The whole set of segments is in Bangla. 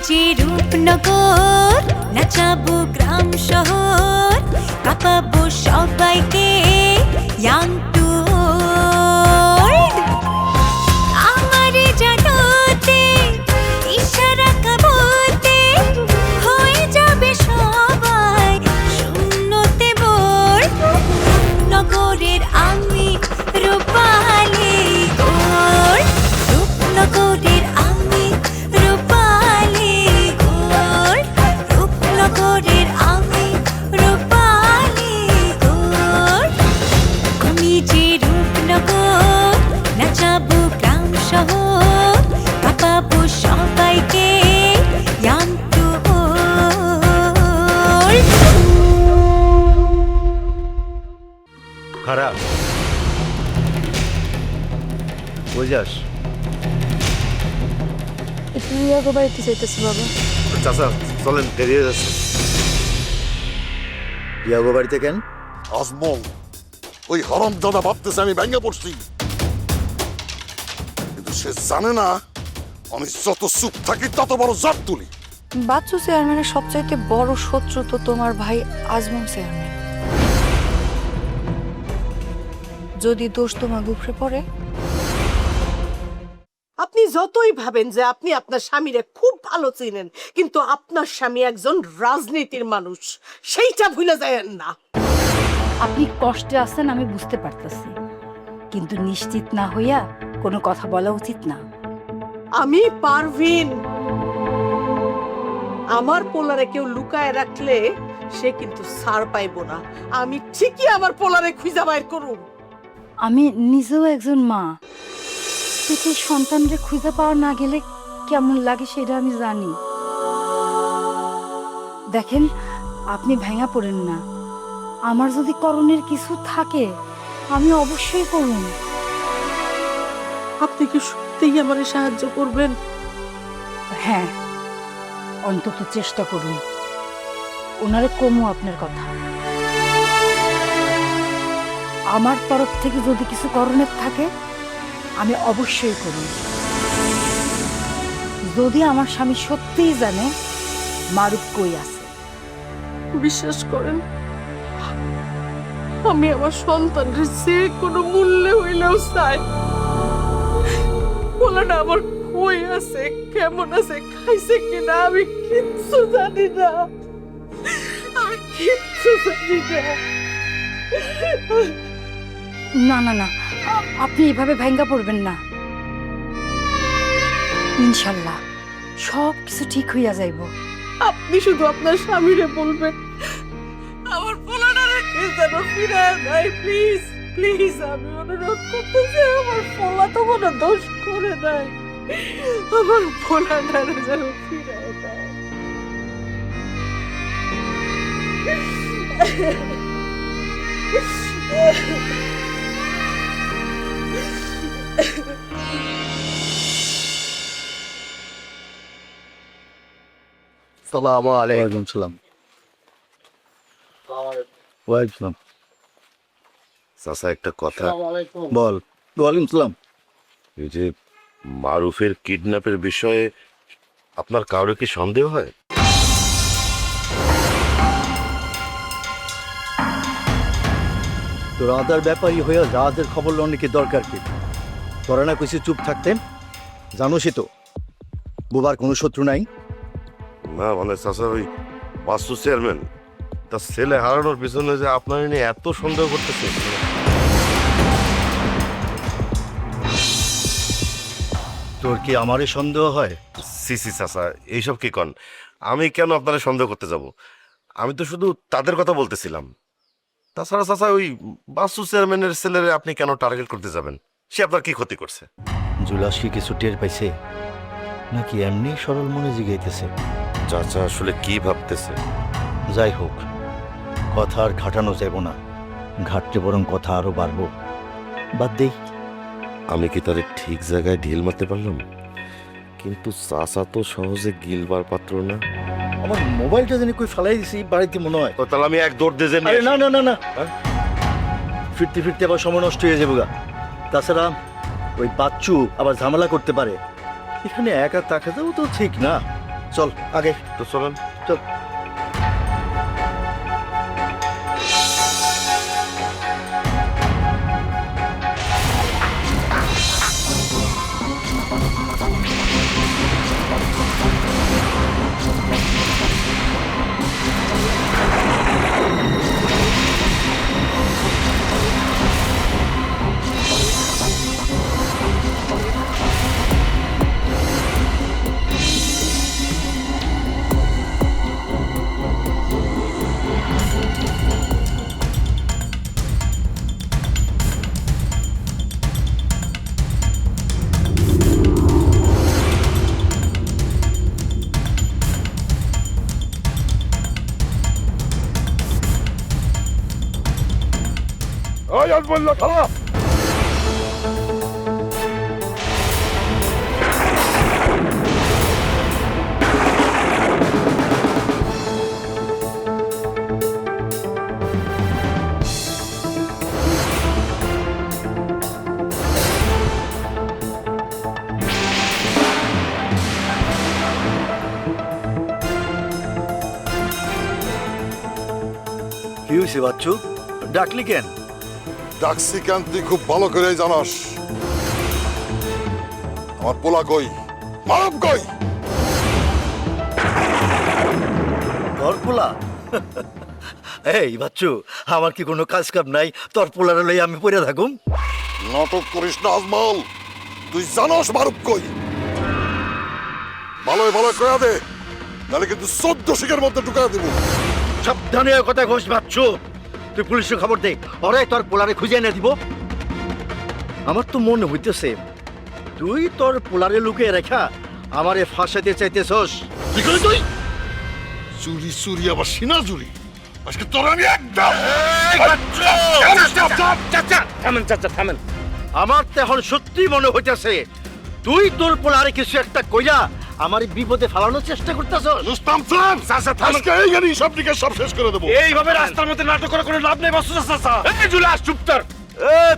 যে রূপনগর, নাচাবো গ্রাম শহর, কাঁপাবো সবাইকে ইয়াং টু ওল্ড। আমারে জানাতে ইশারা কাবতে হয়ে যাবে সবাই শূন্যতে বোর। নগরের আমি রূপালী গোর, রূপনগরের আমি রূপালী গোর, রূপনগরের আমি রূপালী গোর। আমি যে রূপনগর, নাচাবো গ্রাম শহর, কাঁপাবো সবাইকে ইয়াং টু ওল্ড। খারাপ কই যাস? একটু রিয়াগো বাড়িতে চাইতেছি বাবা। চাচা চলেন, দেরি হয়ে যাচ্ছে। ইয়াগো বাড়িতে কেন? আজমল ওই হরম দাদা ভাবতেছে আমি ভেঙে পড়ছি, কিন্তু সে জানে না আমি যত চুপ থাকি তত বড় জাত তুলি। বাচ্চু চেয়ারম্যানের সবচাইতে বড় শত্রু তো তোমার ভাই আজমল চেয়ারম্যান। যদি দোষ তোমার উপরে পড়ে, আপনি যতই ভাবেন যে আপনি আপনার স্বামীরে খুব ভালো চিনেন, কিন্তু আপনার স্বামী একজন রাজনীতির মানুষ, সেইটা ভুলে যায়েন না। আপনি কষ্টে আছেন আমি বুঝতে পারতেছি, কিন্তু নিশ্চিত না হইয়া কোনো কথা বলা উচিত না। আমি পারভিন, আমার পোলারে কেউ লুকায় রাখলে সে কিন্তু ছাড় পাইব না। আমি ঠিকই আমার পোলারে খুঁজে বাইর করুম। আমি নিজেও একজন মা, পেটে সন্তানরে খুঁজে পাওয়া না গেলে কেমন লাগে সেটা আমি জানি। দেখেন, আপনি ভেঙা পড়েন না। আমার যদি করণের কিছু থাকে আমি অবশ্যই করুন। আপনি কি সত্যিই আমারে সাহায্য করবেন? হ্যাঁ, অন্তত চেষ্টা করুন। ওনারে কমু আপনার কথা। আমার তরফ থেকে যদি কিছু করণের থাকে আমি অবশ্যই করুন। যদি আমার স্বামী সত্যিই জানে মারুফ কই আছে। বিশ্বাস করেন, আমি আমার সন্তানের যে কোনো মূল্যে হইলেও চাই। পোলাটা আমার কই আছে, কেমন আছে, খাইছে কিনা আমি কিচ্ছু জানি না। আমি কিচ্ছু জানি না। না না না, আপনি এভাবে ভেঙ্গা পড়বেন না। ইনশাল্লাহ সব কিছু ঠিক হইয়া যাইব। আপনি শুধু আপনার স্বামীরে বলবেন আমার পোলাটারে কে যেন ফিরায় দেয়, প্লিজ প্লিজ। আমি অনুরোধ করতেছি, আমার পোলা তো কোনো দোষ করে নাই, আমার পোলাটারে যেন ফিরায় দেয়। সালাম আলাইকুম। সালাম। ওয়ালাইকুম সালাম। চাচা একটা কথা, বল। ওয়ালাইকুম সালাম। এই যে মারুফের কিডন্যাপের বিষয়ে আপনার কারো কি সন্দেহ হয়? তোর আদার ব্যাপারই হইয়া রাজের খবর লওয়ার কি দরকার কি? তোরা না কিছু চুপ থাকতেন? জানোসই তো বুবার কোনো শত্রু নাই। না মানে চাচা, ওই বাস্তু চেয়ারম্যান তার ছেলে হারানোর পিছনে যে আপনার নিয়ে এত সন্দেহ করতেছে। তোর কি আমারে সন্দেহ হয়? সি সি চাচা, এইসব কি কন? আমি কেন আপনারা সন্দেহ করতে যাব? আমি তো শুধু তাদের কথা বলতেছিলাম। তাছাড়া চাচা, ওই বাস্তু চেয়ারম্যানের ছেলেরে আপনি কেন টার্গেট করতে যাবেন? সে আপনার কি ক্ষতি করছে? জুলাস কি কিছু টের পাইছে নাকি এমনি সরল মনে জিগাইতেছে? চাচা আসলে কি ভাবতেছে? যাই হোক, কথা আর ঘাটানো যাব না। ঘাটতে বরং কথা আরো বাড়বো। বাদ দেই। আমি কি তাদের ঠিক জায়গায় ঢিল মারতে পারলাম? কিন্তু চাচা তো সহজে গিলবার পাত্র না। আমার মোবাইলটা জানি কই ফেলাই দিছি বাড়িতে মনে হয়। তো তাহলে আমি এক দৌড় দিয়ে আরে না না না না, ফিরতে ফিরতে আবার সময় নষ্ট হয়ে যাবে গা। তাছাড়া ওই বাচ্চু আবার ঝামেলা করতে পারে। এখানে একা থাকা যাও তো ঠিক না। চল আগে তো চলেন। চল। ওই আর বললো খারাপ। কি হয়েছে বাচ্চু, ডাকলি কেন? ডাকছি কেন তুই খুব ভালো করে জানাস। আমার পোলা কই, মানব কই? তোর পোলা? এই বাচ্চু, আমার কি কোনো কাজ কাম নাই তোর পোলারে লই আমি পড়ে থাকুম? নাটক করিস না আজমল, তুই জানাস মারুফ কই। ভালোই ভালো কয়া দে, নাহলে কিন্তু 14 শিখের মধ্যে ঢুকা দেবো। সাবধানে কথা ঘোষ বাচ্চু, তুই পুলিশের খবর দে, ওরে তোর পোলারে খুঁজে এনে দিব। আমার তো মনে হইতেছে তুই তোর পোলারে লুকিয়ে রেখা আমারে ফাঁসাতে চাইতেছস। কি করলি তুই? চুরি চুরি আবার সিনা চুরি, আজকে তোর আমি একদম। থামেন চাচা থামেন। আমার তো এখন সত্যি মনে হইতেছে তুই তোর পোলারে কিছু একটা কইরা আমার বিপদে ফেলানোর চেষ্টা করতেছস। রুস্তাম সাহেব, আজকে এইখানেই সব দিকে সব শেষ করে দেবো। এইভাবে রাস্তার মধ্যে নাটক করে কোনো লাভ নেই বাসু চাচা। এই জুলাস চুপ কর।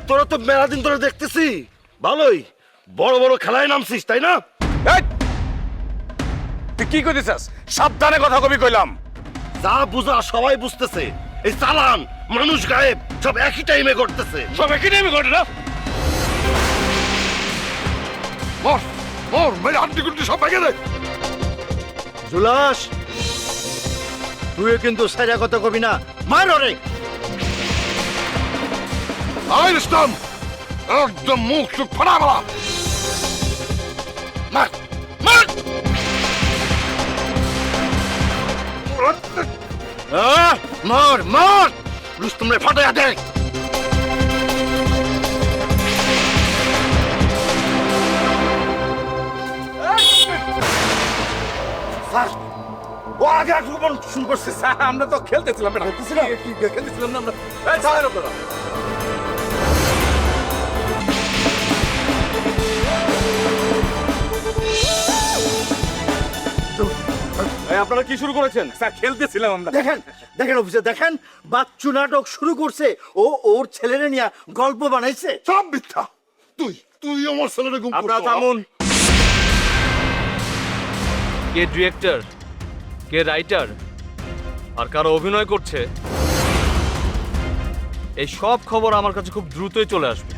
তোরা তো মেলা দিন ধরে দেখতেছি ভালোই বড় বড় খেলায় নামছিস তাই না? তুই কি কইতেছস? সাবধানে কথা কবি কইলাম। যা বুঝা সবাই বুঝতেছে, এই চালান মানুষ গায়েব সব একই টাইমে করতেছে। সব একই টাইমে ঘটে না? মর মর, মেরে হাড্ডি গুড্ডি সব ভেঙে দে। জুলাস, তুই কিন্তু সাইরা কথা কবি না, মার ওরে। আই রুস্তাম, একদম মুখ চুপ ফাড়া বলা। মার মার। মার মার, রুস্তম রে ফাটাইয়া দে। ও আগে আক্রমণ শুরু করছে স্যার। আমরা তো খেলতেছিলাম না, খেলতেছিলাম না আমরা। এই ছাড়েন আপনারা। এই আপনারা কি শুরু করেছেন? স্যার খেলতেছিলাম আমরা। দেখেন দেখেন অফিসার, দেখেন বাচ্চু নাটক শুরু করছে, ও ওর ছেলেরে নিয়ে গল্প বানাইছে। সব মিথ্যা। তুই তুই আমার ছেলেরে গুম আপনারা করছিস। থামুন। কে ডিরেক্টর, কে রাইটার, আর কারা অভিনয় করছে, এই সব খবর আমার কাছে খুব দ্রুতই চলে আসবে।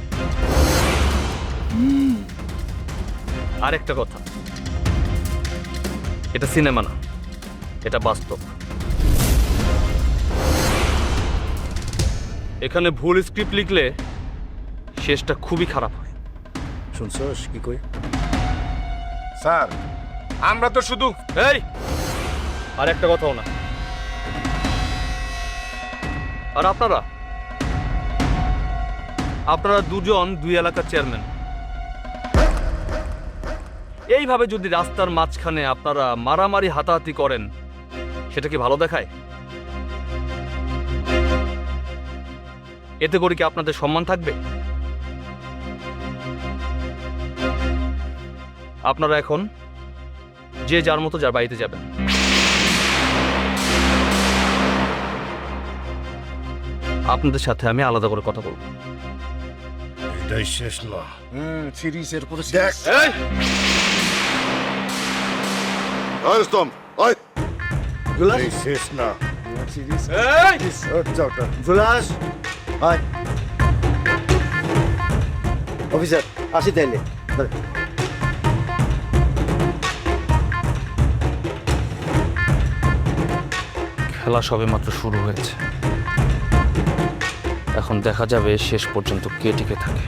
আর একটা কথা, এটা সিনেমা না, এটা বাস্তব। এখানে ভুল স্ক্রিপ্ট লিখলে শেষটা খুবই খারাপ হয়। শুনছস কি কই? স্যার আমরা তো শুধু এই আর একটা কথাও না। আর আপনারা দুজন দুই এলাকার চেয়ারম্যান। এইভাবে যদি রাস্তার মাঝখানে আপনারা মারামারি হাতাহাতি করেন, সেটা কি ভালো দেখায়? এতে করে কি আপনাদের সম্মান থাকবে? আপনারা এখন যে যার মতো যার বাড়িতে যাবেন। আপনাদের সাথে আমি আলাদা করে কথা বলবো। এটাই শেষ না, সিরিজের পরে দেখ এই! আয় রুস্তম আয় জুলাস এই শেষ না জুলাস আয় অফিসার আসি তাইলে খেলা সবেমাত্র শুরু হয়েছে, এখন দেখা যাবে শেষ পর্যন্ত কে টিকে থাকে।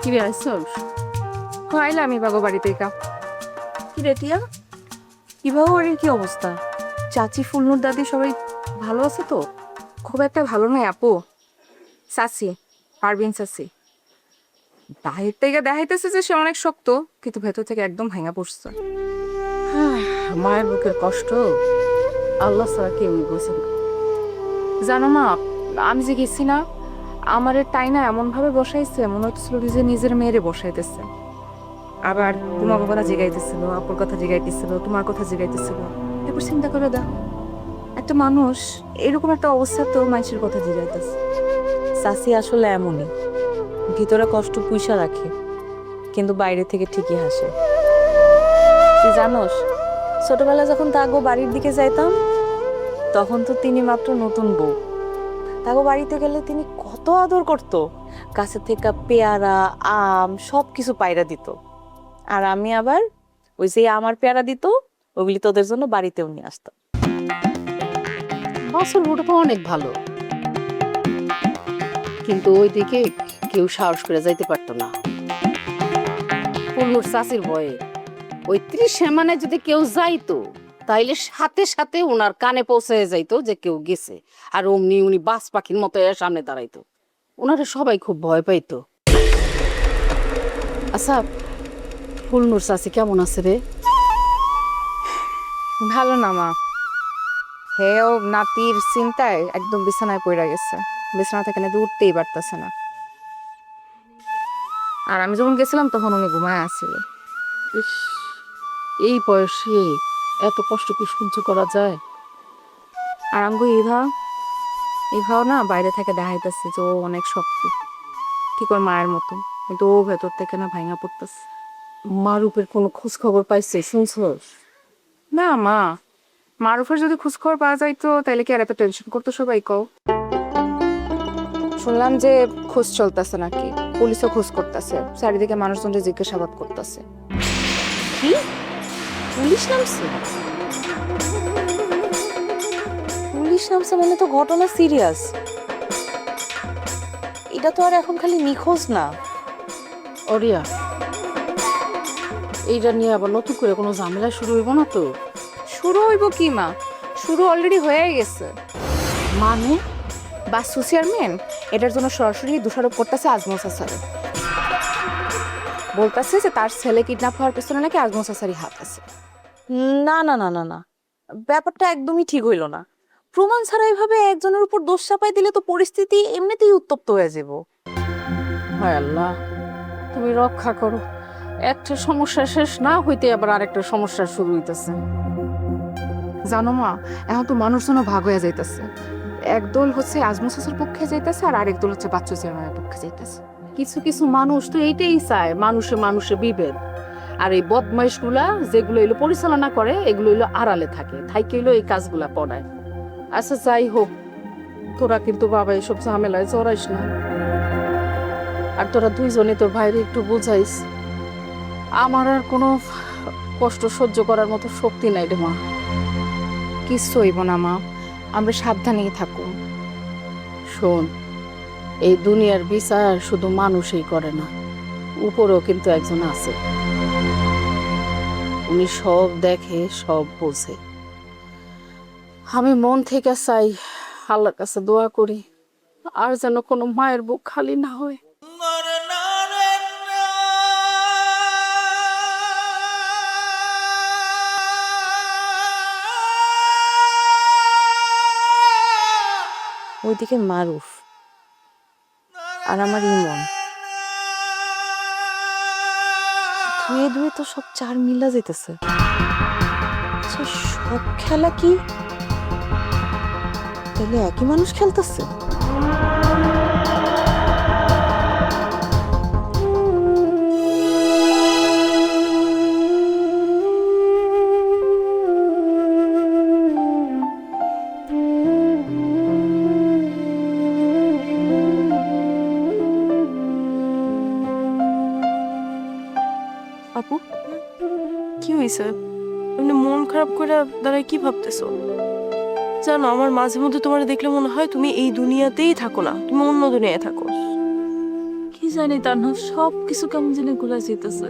কি রে আসছস? খাইলে আমি বাগো বাড়িতে কা। কি রে টিয়া? কি বাগো বাড়ির কি অবস্থা? চাচি ফুলনুর দাদি সবাই ভালো আছে তো? খুব একটা ভালো নয় আপু। চাচি পারবিন চাচি বাহির থেকে দেখাইতেছে যে সে অনেক শক্ত, কিন্তু ভেতর থেকে একদম ভাঙা পড়ছে। মায়ের বুকের কষ্ট আল্লাহ ছাড়া কেউ বুঝে না। জানো মা, আমি যে গেছি না, আমার টাইনা এমন ভাবে বসাইছে মনে হচ্ছিল যে নিজের মেয়েরে বসাইতেছে। আবার তোমার কথা জিগাইতেছিল, আপুর কথা জিগাইতেছিল, তোমার কথা জিগাইতেছিল। এরপর চিন্তা করে দেখো, একটা মানুষ এরকম একটা অবস্থাতেও মানুষের কথা জিগাইতেছে। চাচি আসলে এমনই, ভিতরে কষ্ট পুইসা রাখে, কিন্তু বাইরে থেকে ঠিকই হাসে। তুই জানোস, ছোটবেলায় যখন তাগো বাড়ির দিকে যাইতাম, তখন তো তিনি মাত্র নতুন বউ। তাগো বাড়িতে গেলে তিনি কত আদর করত, গাছের থেকে পেয়ারা আম সব কিছু পায়রা দিত। আর আমি আবার ওই যে আমার পেয়ারা দিত, ওগুলি তোদের জন্য বাড়িতেও নিয়ে আসতাম। বছর ওটা তো অনেক ভালো, কিন্তু ওইদিকে কেউ সাহস করে যাইতে পারতো না। পূর্ণর চাষির ভয়ে ওই 30 মানে যদি কেউ যাইতো, তাইলে সাথে সাথে ওনার কানে পৌঁছে যাইতো যে কেউ গেছে, আর অমনি উনি বাস পাখির মতো এর সামনে দাঁড়াইতো। ওনারা সবাই খুব ভয় পাইতো। আচ্ছা, ফুলনুর চাষি কেমন আছে রে? ভালো না মা, হেও নাতির চিন্তায় একদম বিছানায় পড়ে গেছে। বিছানা থেকে নাকি উঠতেই পারতেছে না। আর আমি যখন গেছিলাম তখন উনি ঘুমায় আসছিল। ইস, এই বয়সে এত কষ্ট কি সহ্য করা যায়? আর আমগো ইভাও না বাইরে থেকে দেখাইতেছে যে ও অনেক শক্তি, ঠিক ওর মায়ের মতো, কিন্তু ও ভেতর থেকে না ভাঙা পড়তেছে। মারুপের কোনো খোঁজ খবর পাইছে শুনছস? না মা, মারুফের যদি খোঁজখবর পাওয়া যাইতো তাইলে কি আর এত টেনশন করতো সবাই? কও, শুনলাম যে খোঁজ চলতেছে নাকি, পুলিশও খোঁজ করতেছে, চারিদিকে মানুষজনকে জিজ্ঞাসাবাদ করতেছে। কি পুলিশ নামছে? পুলিশ নামছে মানে তো ঘটনা সিরিয়াস। এটা তো আর এখন খালি নিখোঁজ না। অরিয়া, এইটা নিয়ে আবার নতুন করে কোনো ঝামেলা শুরু হইব না তো? শুরু হইব কি মা, শুরু অলরেডি হয়ে গেছে। মানে বাসু চেয়ারম্যান এটার জন্য সরাসরি দোষারোপ করতেছে আজমল চাচারে। বলতেছে যে তার ছেলে কিডন্যাপ হওয়ার পেছনে নাকি আজমল চাচারই হাত আছে। না না না না না, ব্যাপারটা একদমই ঠিক হইল না। প্রমাণ ছাড়া এইভাবে একজনের উপর দোষ চাপাই দিলে তো পরিস্থিতি এমনিতেই উত্তপ্ত হয়ে যাব। হায় আল্লাহ, তুমি রক্ষা করো। একটা সমস্যা শেষ না হইতে আবার আরেকটা সমস্যা শুরু হইতেছে। জানো মা, এখন তো মানুষজনও ভাগ হয়ে যাইতেছে। একদল হচ্ছে আজমল চাচার পক্ষে যাইতেছে, আর আরেক দল হচ্ছে বাচ্চু চেয়ারম্যানের পক্ষে যাইতেছে। কিছু কিছু মানুষ তো এইটাই চায়, মানুষে মানুষে বিভেদ। আর এই বদমাইশ গুলা যেগুলো এলো পরিচালনা করে, এগুলো এলো আড়ালে থাকে, থাইকে এলো এই কাজগুলা পড়ায়। আচ্ছা যাই হোক, তোরা কিন্তু বাবা এসব ঝামেলায় জড়াইস না। আর তোরা দুইজনে তোর ভাইরে একটু বুঝাইস। আমার আর কোনো কষ্ট সহ্য করার মতো শক্তি নাই রে মা। কিচ্ছু হইব না মা, আমরা সাবধানেই থাকুন। শোন, এই দুনিয়ার বিচার শুধু মানুষই করে না, উপরেও কিন্তু একজন আছে। উনি সব দেখে, সব বোঝে। আমি মন থেকে চাই, আল্লাহর কাছে দোয়া করি, আর যেন কোনো মায়ের বুক খালি না হয়। ওইদিকে মারুফ আর আমার ইমন, ধুয়ে ধুয়ে তো সব চার মিলা যেতেছে। আচ্ছা, সব খেলা কি তাহলে একই মানুষ খেলতেছে। আপু কি হয়েছে? এমনি মন খারাপ করে দাঁড়ায় কি ভাবতেছো? জানো, আমার মাঝে মধ্যে তোমার দেখলে মনে হয় তুমি এই দুনিয়াতেই থাকো না, তুমি অন্য দুনিয়ায় থাকো। কি জানি তানহা, সব কিছু কেমন জানি গুলা যেতেছে,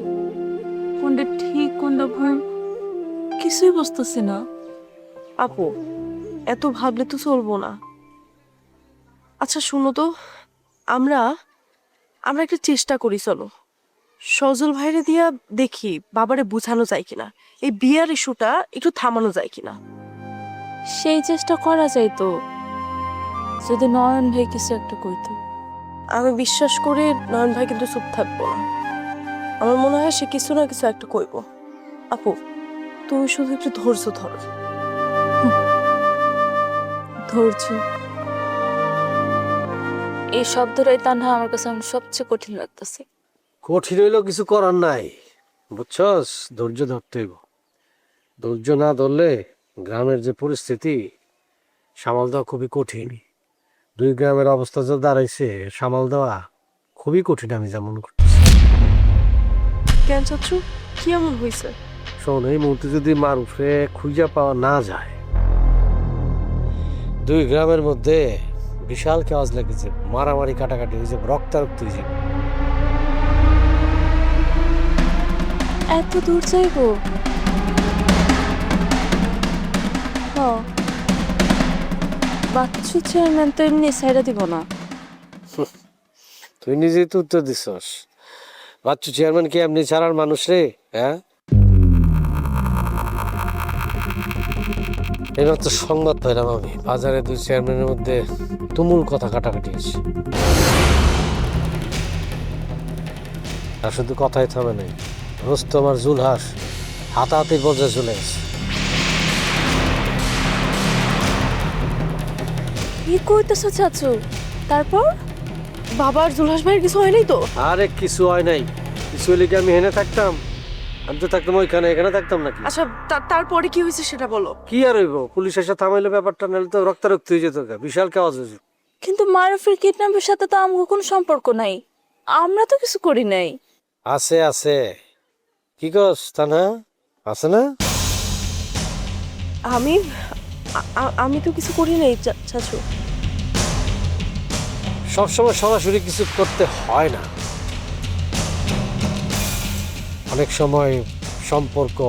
কোনটা ঠিক কোনটা ভুল কিছুই বুঝতেছি না। আপু এত ভাবলে তো চলবো না। আচ্ছা শুনো তো, আমরা আমরা একটা চেষ্টা করি, চলো সজল ভাইরে দিয়া দেখি বাবারে বুঝানো যায় কিনা, এই বিয়ার ইস্যুটা একটু থামানো যায় কিনা। সেই চেষ্টা করা যায় তো, যদি নয়ন ভাই কিছু একটা কইতো। আমি বিশ্বাস করি নয়ন ভাই কিন্তু চুপ থাকবো না, আমার মনে হয় সে কিছু না কিছু একটা কইব। আপু তুমি শুধু একটু ধৈর্য ধরো। ধৈর্য, এই শব্দটাই তানহা আমার কাছে এখন সবচেয়ে কঠিন লাগতেছে। কঠিন হইলেও কিছু করার নাই, বুঝছস? ধৈর্য ধরতে হইব। ধৈর্য না ধরলে গ্রামের যে পরিস্থিতি সামাল দেওয়া খুবই কঠিন। দুই গ্রামের অবস্থা যা দাঁড়াইছে, সামাল দেওয়া খুবই কঠিন। আমি যেমন করতেছি। কেন চাচ্ছু, কি এমন হয়েছে? শোন, এই মুহূর্তে যদি মারুফে খুঁজে পাওয়া না যায়, দুই গ্রামের মধ্যে বিশাল কেওয়াজ লেগেছে, মারামারি কাটাকাটি হয়েছে, রক্তারক্ত হয়েছে। এত দূর যাইব? বাচ্চু চেয়ারম্যান তো এমনি সাইডা দিব না। তুই নিজেই তো উত্তর দিছস। বাচ্চু চেয়ারম্যান কি এমনি ছাড়ার মানুষ রে? হ্যাঁ, এইমাত্র সংবাদ পাইলাম আমি, বাজারে দুই চেয়ারম্যানের মধ্যে তুমুল কথা কাটাকাটি হয়েছে। আর শুধু কথাই থামে নাই, রোস্তম আর জুলহাস হাতাহাতির পর্যায়ে চলে গেছে। কি কইতেছো চাচু? তারপর বাবার জুলহাস ভাইয়ের কিছু হয় নাই তো? আরে কিছু হয় নাই, কিছু হইলে কি আমি হেনে থাকতাম? আমি তো থাকতাম ওইখানে, এখানে থাকতাম নাকি? আচ্ছা তারপরে কি হয়েছে সেটা বলো। কি আর হইব, পুলিশ এসে থামাইলো ব্যাপারটা, নাহলে তো রক্তারক্ত হয়ে যেত, বিশাল কেওয়াজ হয়েছে। কিন্তু মারুফের কিডন্যাপের সাথে তো আমার কোনো সম্পর্ক নাই, আমরা তো কিছু করি নাই। আছে আছে, কি কস তানা, আছে না? আমি তো কিছু করি নাই চাচু। সবসময় সরাসরি কিছু করতে হয় না, অনেক সময় সম্পর্ক,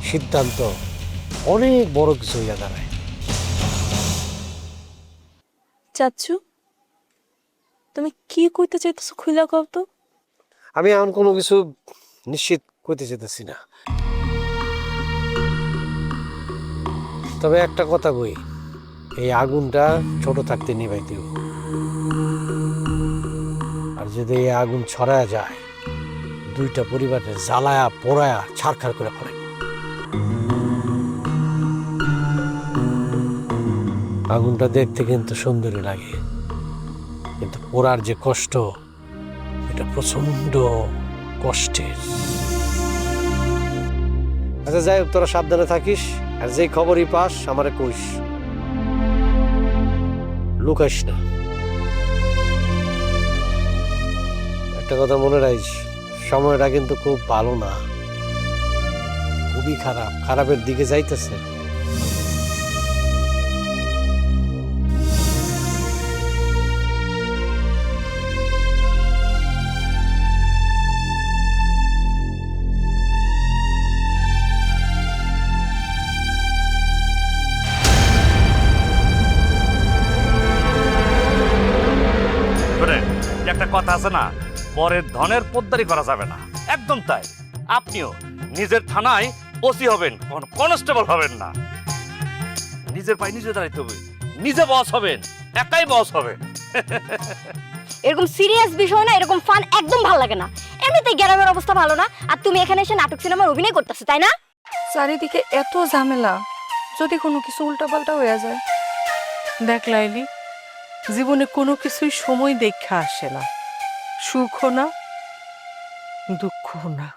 সিদ্ধান্ত অনেক বড় কিছু হইয়া দাঁড়ায়। চাচু তুমি কি কইতে চাইতেছো খুইলা কও তো। আমি এখন কোনো কিছু নিশ্চিত করতে চাইতেছি না, তবে একটা কথা কই, এই আগুনটা ছোট থাকতে নিভাইতে হবে। আর যদি এই আগুন ছড়ায় যায়, দুইটা পরিবারের জ্বালায়া পোড়ায়া ছারখার করে ফেলে। আগুনটা দেখতে কিন্তু সুন্দরই লাগে, কিন্তু পোড়ার যে কষ্ট, এটা প্রচন্ড কষ্টের। আচ্ছা যাই হোক, তোরা সাবধানে থাকিস, আর যে খবরই পাস আমারে কইস, লুকাইস না। একটা কথা মনে রাখিস, সময়টা কিন্তু খুব ভালো না, খুবই খারাপ, খারাপের দিকে যাইতেছে। একটা কথা আছে না, পরের ধনের পোদ্দারি করা যাবে না, একদম তাই। আপনিও নিজের থানায় ওসি হবেন, কনস্টেবল হবেন না। নিজের পায়ে নিজে দাঁড়াইতে হবে, নিজে বস হবেন, একাই বস হবেন। এরকম সিরিয়াস বিষয় না, এরকম ফান একদম ভালো লাগে না। এমনিতেই গ্রামের অবস্থা ভালো না, আর তুমি এখানে এসে নাটক সিনেমার অভিনয় করতেছো, তাই না? চারিদিকে এত ঝামেলা, যদি কোনো কিছু উল্টাপাল্টা হয়ে যায়। দেখ লাইলি, জীবনে কোনো কিছুই সময় দেখা আসে না, সুখও না দুঃখও না।